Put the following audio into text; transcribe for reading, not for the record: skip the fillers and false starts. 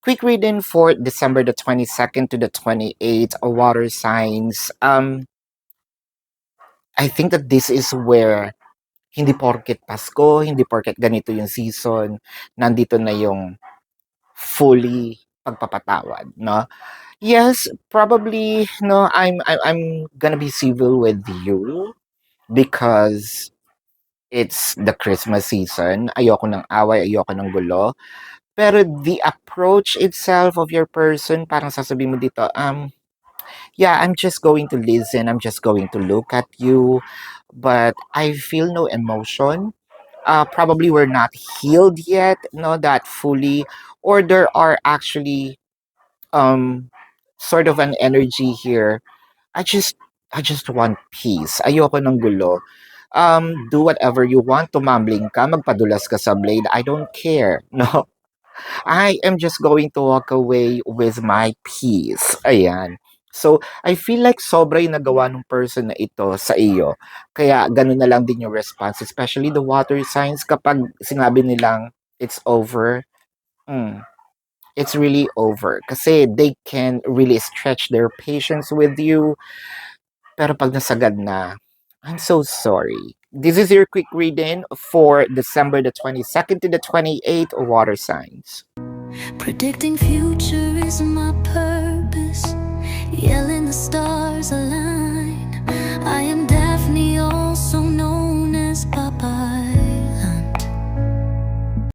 Quick reading for December the 22nd to the 28th, water signs. I think that this is where hindi porket Pasko, hindi porket ganito yung season, nandito na yung fully pagpapatawad, no? Yes, probably, no, I'm gonna be civil with you because it's the Christmas season. Ayoko ng away, ayoko ng gulo. Pero the approach itself of your person, parang sasabihin mo dito, yeah, I'm just going to listen, I'm just going to look at you, but I feel no emotion. Probably we're not healed yet, no, that fully, or there are actually um sort of an energy here. I just I just want peace. Ayoko ng gulo. Do whatever you want. Tumambling ka, magpadulas ka sa blade. I don't care. No. I am just going to walk away with my peace. Ayan. So, I feel like sobra yung nagawa ng person na ito sa iyo. Kaya ganun na lang din yung response. Especially the water signs kapag sinabi nilang it's over. Mm, it's really over. Kasi they can really stretch their patience with you. Pero pag nasagad na, I'm so sorry. This is your quick reading for December the 22nd to the 28th, water signs. Predicting future is my